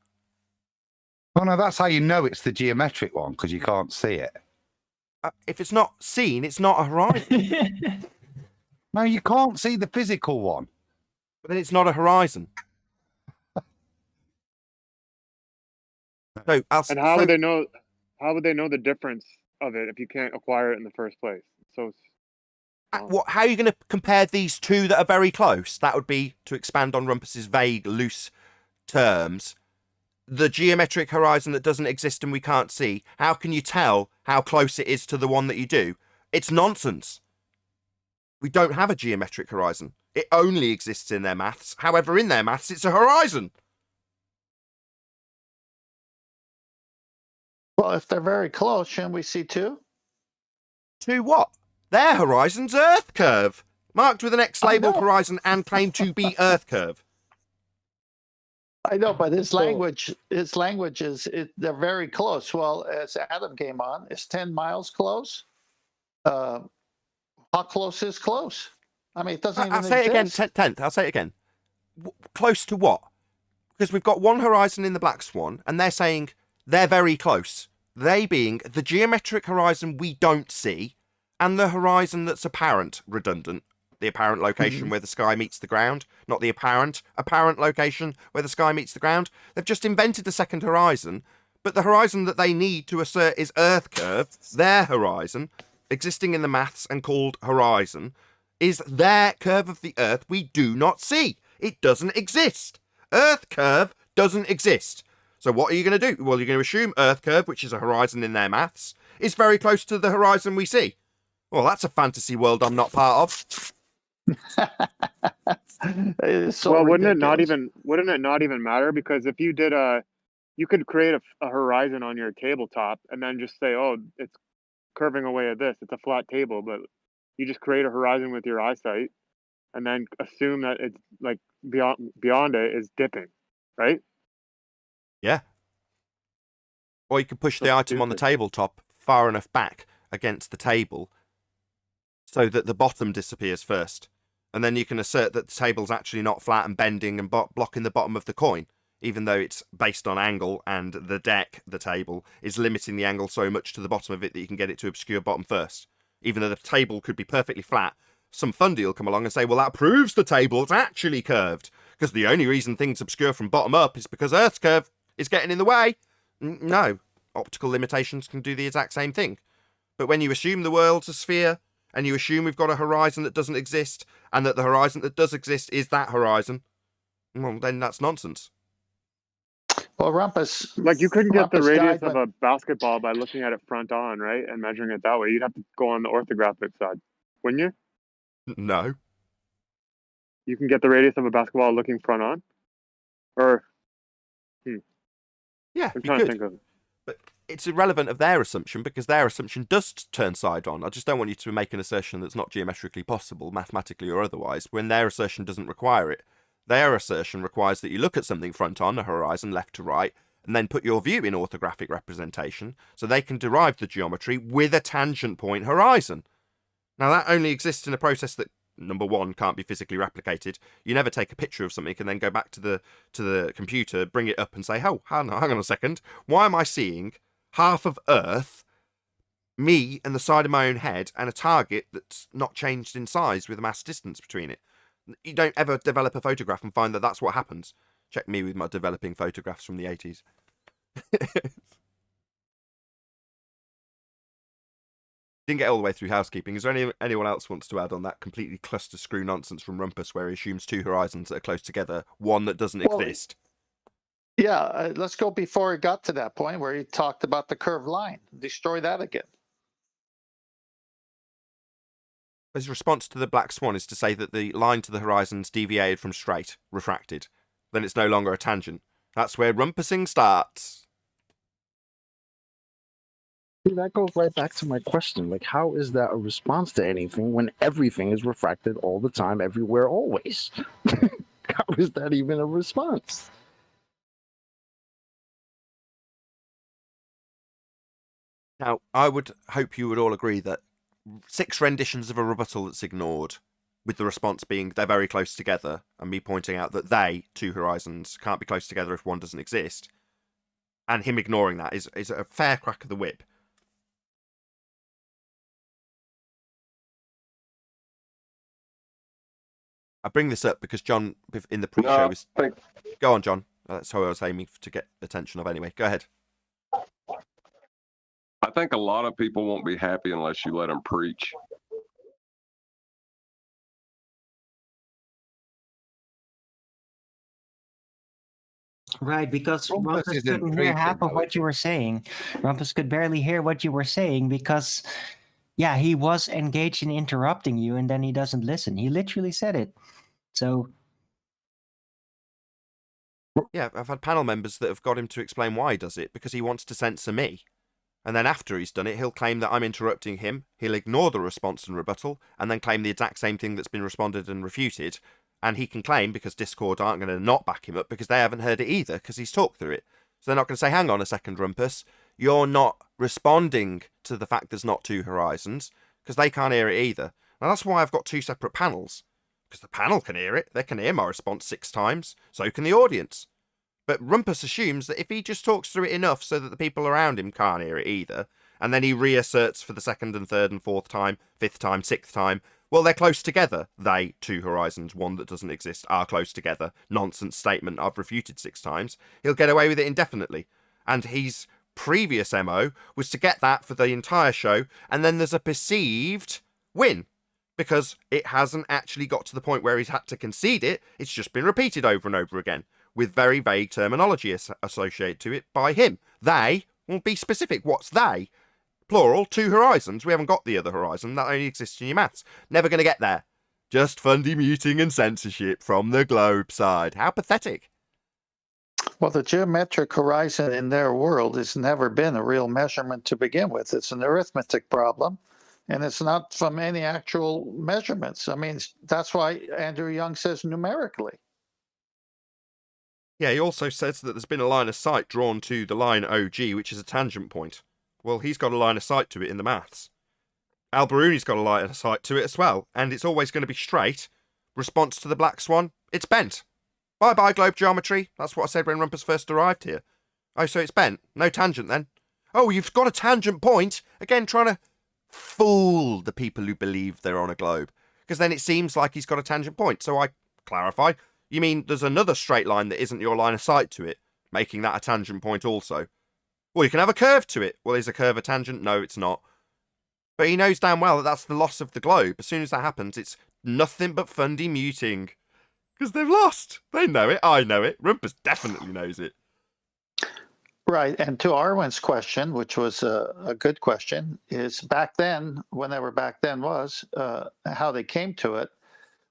Oh, no, that's how you know it's the geometric one, because you can't see it. If it's not seen, it's not a horizon. No, you can't see the physical one. But then it's not a horizon. So, And how would they know? How would they know the difference of it if you can't acquire it in the first place? So, how are you going to compare these two that are very close? That would be, to expand on Rumpus's vague, loose terms, the geometric horizon that doesn't exist and we can't see. How can you tell how close it is to the one that you do? It's nonsense. We don't have a geometric horizon. It only exists in their maths. However, in their maths, it's a horizon. Well, if they're very close, shouldn't we see two? To what? Their horizon's Earth curve, marked with an X labelled know. horizon and claimed to be Earth curve. I know, but his language is they're very close. Well, as Adam came on, is 10 miles close? How close is close? I mean, it doesn't even I'll say exist. it again, 10th. I'll say it again. Close to what? Because we've got one horizon in the black swan, and they're saying they're very close. They being the geometric horizon we don't see, and the horizon that's apparent, redundant. The apparent location where the sky meets the ground, not the apparent location where the sky meets the ground. They've just invented a second horizon, but the horizon that they need to assert is Earth curve, their horizon, existing in the maths and called horizon, is their curve of the Earth we do not see. It doesn't exist. Earth curve doesn't exist. So what are you going to do? Well, you're going to assume Earth curve, which is a horizon in their maths, is very close to the horizon we see. Well, that's a fantasy world I'm not part of. So wouldn't it not ridiculous. even matter? Because if you did you could create a horizon on your tabletop and then just say, oh, it's curving away at this. It's a flat table, but you just create a horizon with your eyesight and then assume that it's like beyond it is dipping, right? Yeah. Or you could push the item on the tabletop far enough back against the table so that the bottom disappears first. And then you can assert that the table's actually not flat and bending and blocking the bottom of the coin, even though it's based on angle and the deck, the table, is limiting the angle so much to the bottom of it that you can get it to obscure bottom first. Even though the table could be perfectly flat, some fundy will come along and say, well, that proves the table's actually curved, because the only reason things obscure from bottom up is because Earth's curve is getting in the way. No, optical limitations can do the exact same thing. But when you assume the world's a sphere, and you assume we've got a horizon that doesn't exist, and that the horizon that does exist is that horizon, well, then that's nonsense. Well, Rumpus, Like you couldn't get the Rumpus radius died of a basketball by looking at it front on, right? And measuring it that way. You'd have to go on the orthographic side, wouldn't you? No. You can get the radius of a basketball looking front on? Or, Yeah, I'm you trying to could. think of But it's irrelevant of their assumption because their assumption does turn side on. I just don't want you to make an assertion that's not geometrically possible, mathematically or otherwise, when their assertion doesn't require it. Their assertion requires that you look at something front on, a horizon, left to right, and then put your view in orthographic representation so they can derive the geometry with a tangent point horizon. Now, that only exists in a process that, number one, can't be physically replicated. You never take a picture of something and then go back to the computer, bring it up and say, oh, hang on a second, why am I seeing half of Earth, me and the side of my own head, and a target that's not changed in size with a mass distance between it? You don't ever develop a photograph and find that that's what happens. Check me with my developing photographs from the 80s. Didn't get all the way through housekeeping. Is there anyone else wants to add on that completely cluster screw nonsense from Rumpus where he assumes two horizons that are close together, one that doesn't exist? Yeah, let's go before it got to that point where he talked about the curved line. Destroy that again. His response to the black swan is to say that the line to the horizon's deviated from straight, refracted. Then it's no longer a tangent. That's where rumpusing starts. See, that goes right back to my question. Like, how is that a response to anything when everything is refracted all the time, everywhere, always? How is that even a response? Now, I would hope you would all agree that 6 renditions of a rebuttal that's ignored, with the response being they're very close together, and me pointing out that they, two horizons, can't be close together if one doesn't exist, and him ignoring that is a fair crack of the whip. I bring this up because John, in the pre-show, was... Go on, John. That's how I was aiming to get attention of anyway. Go ahead. I think a lot of people won't be happy unless you let them preach. Right, because Rumpus Rumpus isn't couldn't hear half preaching, of though, what is you he? were saying. Rumpus could barely hear what you were saying because, yeah, he was engaged in interrupting you and then he doesn't listen. He literally said it. So, Yeah, I've had panel members that have got him to explain why he does it, because he wants to censor me. And then after he's done it, he'll claim that I'm interrupting him, he'll ignore the response and rebuttal, and then claim the exact same thing that's been responded and refuted, and he can claim, because Discord aren't going to not back him up, because they haven't heard it either, because he's talked through it. So they're not going to say, hang on a second, Rumpus, you're not responding to the fact there's not two horizons, because they can't hear it either. Now that's why I've got 2 separate panels, because the panel can hear it, they can hear my response 6 times, so can the audience. But Rumpus assumes that if he just talks through it enough so that the people around him can't hear it either, and then he reasserts for the 2nd and 3rd and 4th time, 5th time, 6th time, well, they're close together. They, two horizons, one that doesn't exist, are close together. Nonsense statement I've refuted 6 times. He'll get away with it indefinitely. And his previous MO was to get that for the entire show, and then there's a perceived win. Because it hasn't actually got to the point where he's had to concede it, it's just been repeated over and over again, with very vague terminology associated to it by him. They will be specific. What's they? Plural, 2 horizons. We haven't got the other horizon. That only exists in your maths. Never going to get there. Just fundy muting and censorship from the globe side. How pathetic. Well, the geometric horizon in their world has never been a real measurement to begin with. It's an arithmetic problem, and it's not from any actual measurements. I mean, that's why Andrew Young says numerically. Yeah, he also says that there's been a line of sight drawn to the line OG, which is a tangent point. Well, he's got a line of sight to it in the maths. Al Baruni's got a line of sight to it as well, and it's always going to be straight. Response to the black swan, it's bent. Bye-bye, globe geometry. That's what I said when Rumpus first arrived here. Oh, so it's bent. No tangent, then. Oh, you've got a tangent point. Again, trying to fool the people who believe they're on a globe. Because then it seems like he's got a tangent point. So I clarify. You mean there's another straight line that isn't your line of sight to it, making that a tangent point also? Well, you can have a curve to it. Well, is a curve a tangent? No, it's not. But he knows damn well that that's the loss of the globe. As soon as that happens, it's nothing but fundy muting. Because they've lost. They know it. I know it. Rumpus definitely knows it. Right. And to Arwen's question, which was a good question, is back then, whenever back then was, how they came to it.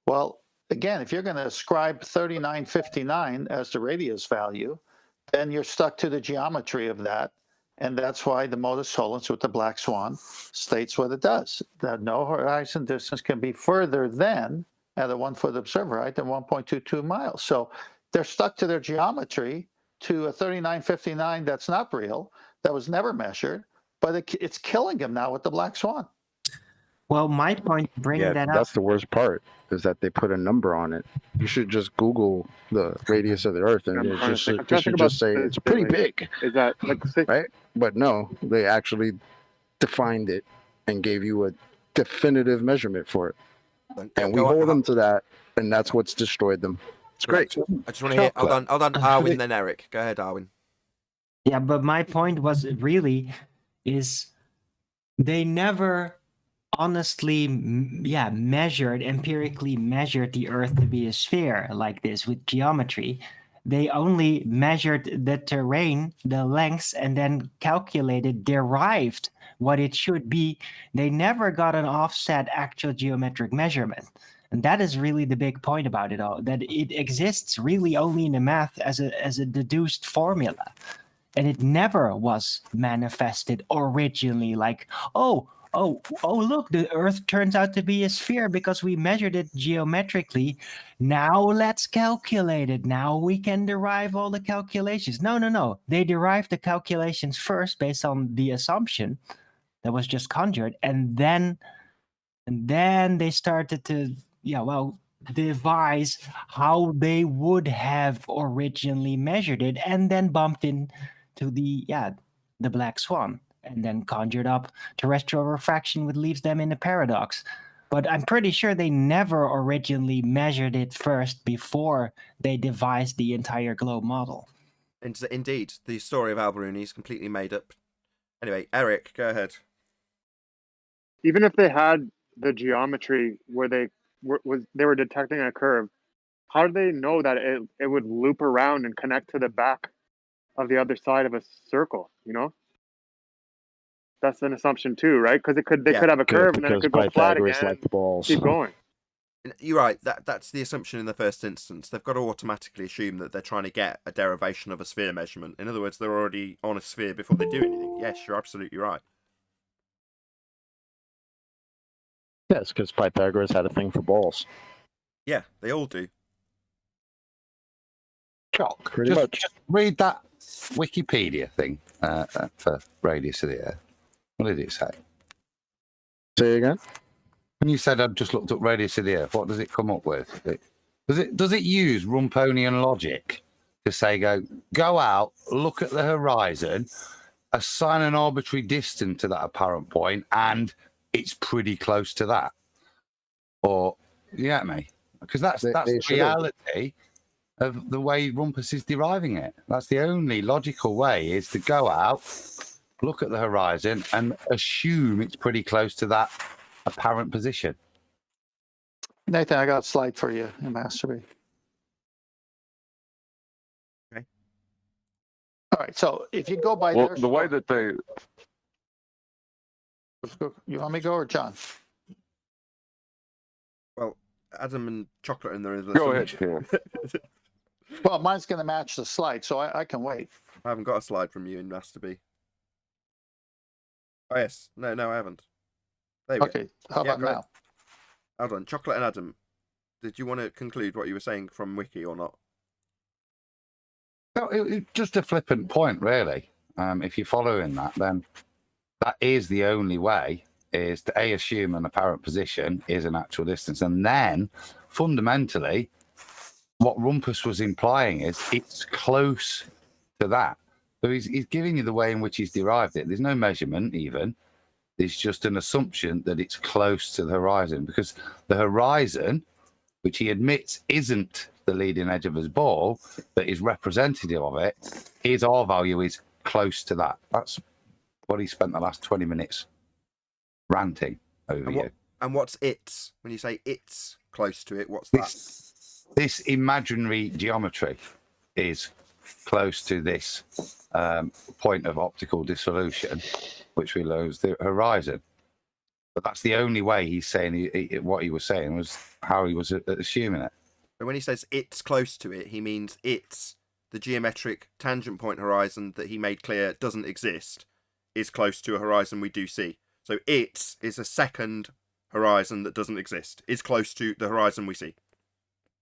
Well, again, if you're going to ascribe 3959 as the radius value, then you're stuck to the geometry of that. And that's why the modus tollens with the black swan states what it does, that no horizon distance can be further than, at a 1 foot observer height, than 1.22 miles. So they're stuck to their geometry, to a 3959 that's not real, that was never measured, but it's killing him now with the black swan. Well, my point bringing Yeah, that up. that's the worst part, is that they put a number on it. You should just Google the radius of the Earth, and I'm it trying to just, think- I'm it trying to should think just say about it's this, pretty like, big, Is that like say, right? But no, they actually defined it and gave you a definitive measurement for it. And we hold them to that, and that's what's destroyed them. It's great. I just want to hear. Hold on, Arwen, then Eric. Go ahead, Arwen. Yeah, but my point was really is they never honestly empirically measured the Earth to be a sphere like this with geometry. They only measured the terrain, the lengths, and then derived what it should be. They never got an offset actual geometric measurement. And that is really the big point about it all, that it exists really only in the math as a deduced formula. And it never was manifested originally like, oh, look, the Earth turns out to be a sphere because we measured it geometrically. Now let's calculate it. Now we can derive all the calculations. No. They derived the calculations first based on the assumption that was just conjured. And then they started to, devise how they would have originally measured it, and then bumped into the black swan, and then conjured up terrestrial refraction, which leaves them in a paradox. But I'm pretty sure they never originally measured it first before they devised the entire globe model. Indeed, the story of Alberuni is completely made up. Anyway, Eric, go ahead. even if they had the geometry where they were detecting a curve, how do they know that it would loop around and connect to the back of the other side of a circle? You know, that's an assumption too, right? Because they could have a curve and then it could go flat again. Like the balls. Keep going. You're right. That's the assumption in the first instance. They've got to automatically assume that they're trying to get a derivation of a sphere measurement. In other words, they're already on a sphere before they do anything. Yes, you're absolutely right. Yes, because Pythagoras had a thing for balls. Yeah, they all do. Chalk. Pretty much. Just read that Wikipedia thing for radius of the Earth. What did it say? Say again? When you said I'd just looked up radius of the Earth, what does it come up with? Does it use Rumponian logic to say go out, look at the horizon, assign an arbitrary distance to that apparent point, and it's pretty close to that? Or you get me? Because that's the reality of the way Rumpus is deriving it. That's the only logical way, is to go out, look at the horizon, and assume it's pretty close to that apparent position. Nathan, I got a slide for you in Mastery. Okay. All right, so if you go by the way that they... You want me to go or John? Well, Adam and Chocolate in there. Go ahead, Ken. Well, mine's going to match the slide, so I can wait. I haven't got a slide from you in Master B. Oh, yes. No, I haven't. There we Okay, how about now? Hold on. Chocolate and Adam, did you want to conclude what you were saying from Wiki or not? No, it's just a flippant point, really. If you're following that, then that is the only way, is to assume an apparent position is an actual distance. And then, fundamentally, what Rumpus was implying is it's close to that. So he's giving you the way in which he's derived it. There's no measurement even. There's just an assumption that it's close to the horizon, because the horizon, which he admits isn't the leading edge of his ball, but is representative of it, his R value is close to that. That's what he spent the last 20 minutes ranting over you. And what's it? When you say it's close to it, what's that? This imaginary geometry is close to this point of optical dissolution, which we know is the horizon. But that's the only way he's saying what he was saying was how he was assuming it. But when he says it's close to it, he means it's the geometric tangent point horizon that he made clear doesn't exist is close to a horizon we do see. So it is a second horizon that doesn't exist, is close to the horizon we see.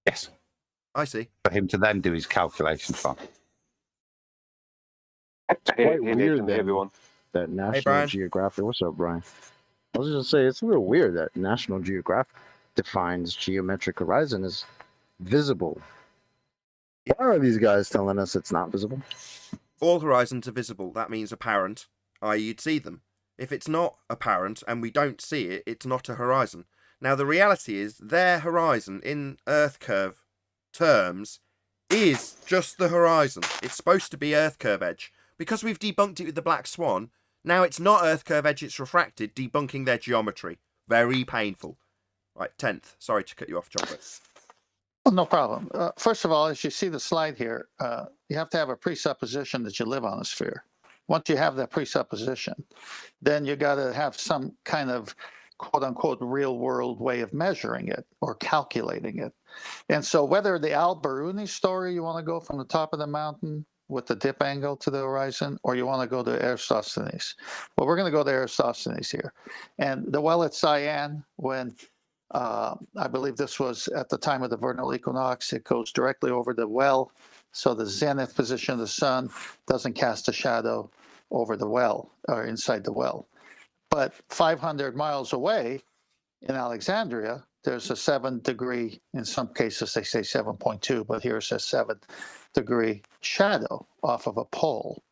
Yes. I see. For him to then do his calculations from. It's Hey, quite hey, weird Nathan, hey, that, everyone. that National Brian. Geographic. What's up, Brian? I was just gonna say it's a little weird that National Geographic defines geometric horizon as visible. Why are these guys telling us it's not visible? All horizons are visible. That means apparent, i.e. you'd see them. If it's not apparent and we don't see it, it's not a horizon. Now, the reality is their horizon in Earth curve terms is just the horizon. It's supposed to be Earth curve edge. Because we've debunked it with the black swan, now it's not Earth curve edge, it's refracted, debunking their geometry. Very painful. Right, 10th. Sorry to cut you off, Chocolate. Well, no problem. First of all, as you see the slide here, you have to have a presupposition that you live on a sphere. Once you have that presupposition, then you got to have some kind of quote unquote real world way of measuring it or calculating it. And so whether the Al-Biruni story, you want to go from the top of the mountain with the dip angle to the horizon, or you want to go to Eratosthenes. Well, we're going to go to Eratosthenes here. And the well at Cyan, when I believe this was at the time of the vernal equinox, it goes directly over the well. So the zenith position of the sun doesn't cast a shadow over the well or inside the well. But 500 miles away in Alexandria, there's a 7-degree, in some cases they say 7.2, but here it says 7-degree shadow off of a pole.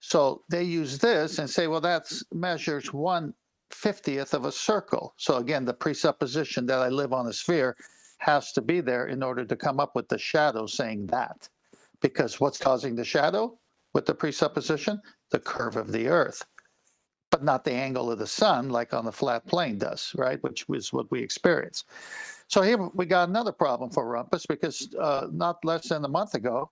So they use this and say, well, that measures 1/50th of a circle. So again, the presupposition that I live on a sphere has to be there in order to come up with the shadow saying that. Because what's causing the shadow with the presupposition? The curve of the Earth, but not the angle of the sun like on the flat plane does, right? Which is what we experience. So here we got another problem for Rumpus because not less than a month ago,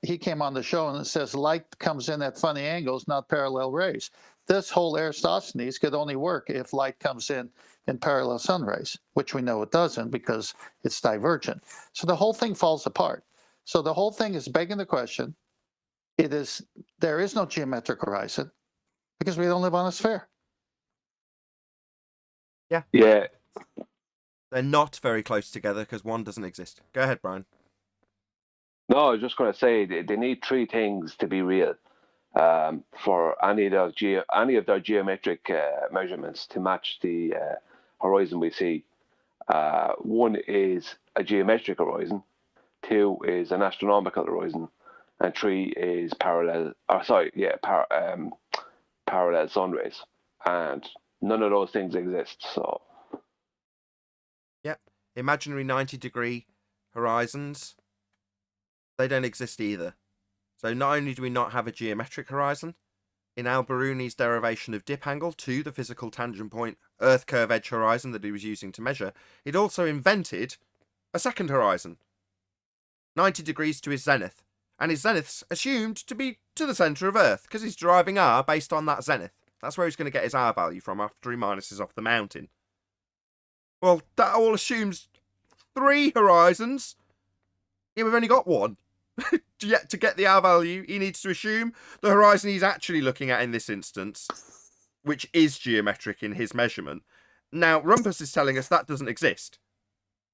he came on the show and it says light comes in at funny angles, not parallel rays. This whole Eratosthenes could only work if light comes in parallel sun rays, which we know it doesn't because it's divergent. So the whole thing falls apart. So the whole thing is begging the question, there is no geometric horizon because we don't live on a sphere. Yeah. They're not very close together because one doesn't exist. Go ahead, Brian. No, I was just going to say they need three things to be real for any of their geometric measurements to match the horizon we see. One is a geometric horizon, two is an astronomical horizon, and three is parallel sun rays. And none of those things exist. So, Yep. Imaginary 90-degree horizons, they don't exist either. So not only do we not have a geometric horizon, in Al-Biruni's derivation of dip angle to the physical tangent point Earth curve edge horizon that he was using to measure, it also invented a second horizon, 90 degrees to his zenith. And his zenith's assumed to be to the centre of Earth, because he's deriving R based on that zenith. That's where he's going to get his R value from after he minuses off the mountain. Well, that all assumes 3 horizons. Yeah, we've only got 1. To get the R value, he needs to assume the horizon he's actually looking at in this instance, which is geometric in his measurement. Now, Rumpus is telling us that doesn't exist.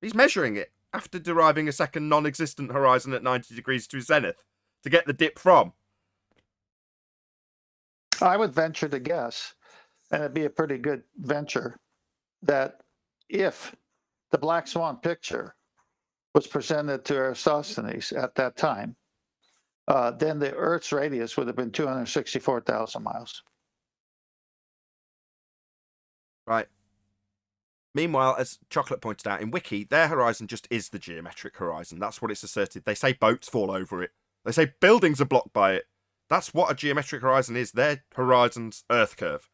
He's measuring it after deriving a second non-existent horizon at 90 degrees to his zenith to get the dip from. I would venture to guess, and it'd be a pretty good venture, that if the Black Swan picture was presented to Eratosthenes at that time, then the Earth's radius would have been 264,000 miles. Right. Meanwhile, as Chocolate pointed out in Wiki, their horizon just is the geometric horizon. That's what it's asserted. They say boats fall over it. They say buildings are blocked by it. That's what a geometric horizon is. Their horizon's Earth curve.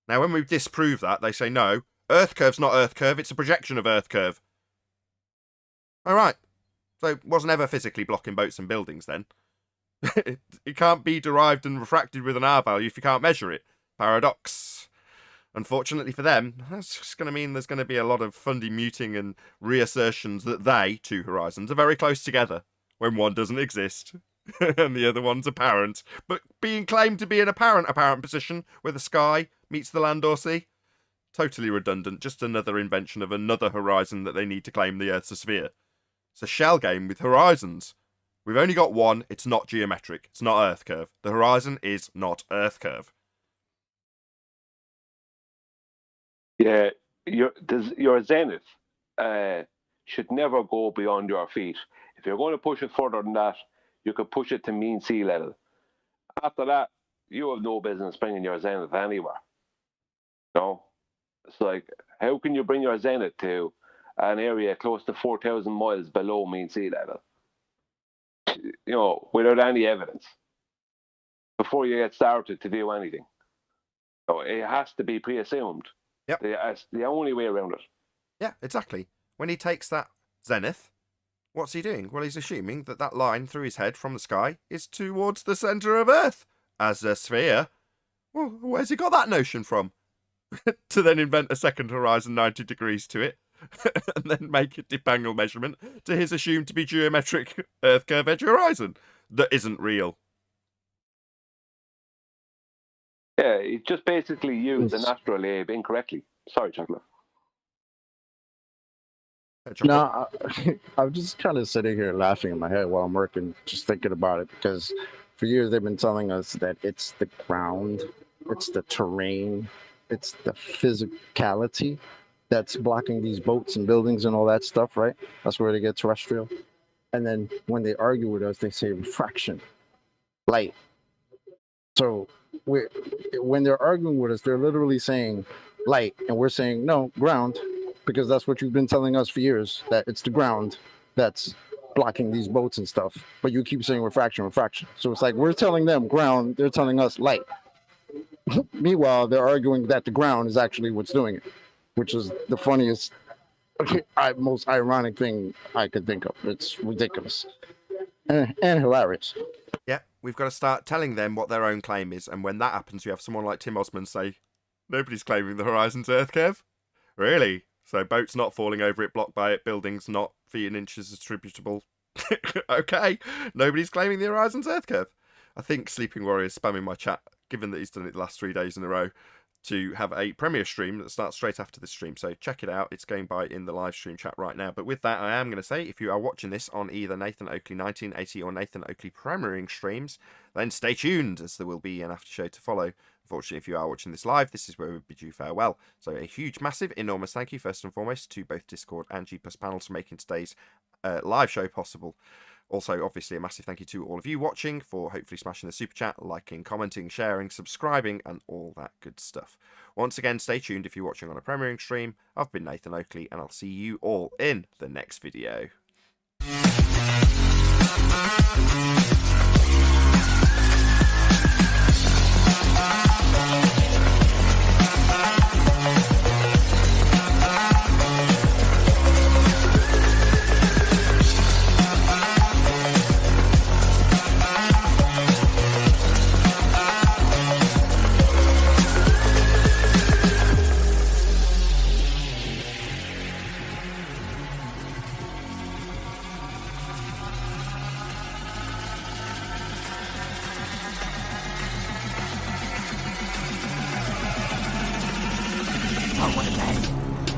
Now, when we disprove that, they say no, Earth curve's not Earth curve, it's a projection of Earth curve. All right. So it wasn't ever physically blocking boats and buildings then. It can't be derived and refracted with an R value if you can't measure it. Paradox. Unfortunately for them, that's just going to mean there's going to be a lot of fundy muting and reassertions that they, two horizons, are very close together when one doesn't exist and the other one's apparent, but being claimed to be an apparent position where the sky meets the land or sea. Totally redundant, just another invention of another horizon that they need to claim the Earth's a sphere. It's a shell game with horizons. We've only got one, it's not geometric, it's not Earth curve. The horizon is not Earth curve. Yeah, your zenith should never go beyond your feet. If you're going to push it further than that, you could push it to mean sea level. After that, you have no business bringing your zenith anywhere. No? It's like, how can you bring your zenith to an area close to 4,000 miles below mean sea level? You know, without any evidence. Before you get started to do anything. So it has to be pre-assumed. Yep. That's the only way around it. Yeah, exactly. When he takes that zenith, what's he doing? Well, he's assuming that that line through his head from the sky is towards the centre of Earth as a sphere. Well, where's he got that notion from? To then invent a second horizon 90 degrees to it and then make a dip angle measurement to his assumed to be geometric Earth curve edge horizon that isn't real. Yeah, it just basically used an astrolabe incorrectly. Sorry, Chocolate. No, I'm just kind of sitting here laughing in my head while I'm working, just thinking about it, because for years they've been telling us that it's the ground, it's the terrain, it's the physicality that's blocking these boats and buildings and all that stuff, right? That's where they get terrestrial. And then when they argue with us, they say refraction, light. So when they're arguing with us, they're literally saying light, and we're saying no, ground, because that's what you've been telling us for years, that it's the ground that's blocking these boats and stuff. But you keep saying refraction. So it's like we're telling them ground, they're telling us light. Meanwhile, they're arguing that the ground is actually what's doing it, which is the funniest, most ironic thing I could think of. It's ridiculous and hilarious. Yeah, we've got to start telling them what their own claim is, and when that happens, you have someone like Tim Osman say, nobody's claiming the horizon's Earth curve. Really? So boats not falling over it, blocked by it, buildings not feet and inches attributable. Okay, nobody's claiming the horizon's Earth curve. I think Sleeping Warrior is spamming my chat, given that he's done it the last 3 days in a row, to have a premiere stream that starts straight after this stream. So check it out. It's going by in the live stream chat right now. But with that, I am going to say, if you are watching this on either Nathan Oakley 1980 or Nathan Oakley premiering streams, then stay tuned, as there will be an after show to follow. Unfortunately, if you are watching this live, this is where we bid you farewell. So a huge, massive, enormous thank you, first and foremost, to both Discord and G+ panels for making today's live show possible. Also, obviously, a massive thank you to all of you watching for hopefully smashing the super chat, liking, commenting, sharing, subscribing, and all that good stuff. Once again, stay tuned if you're watching on a premiering stream. I've been Nathan Oakley, and I'll see you all in the next video.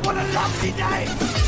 What a lovely day!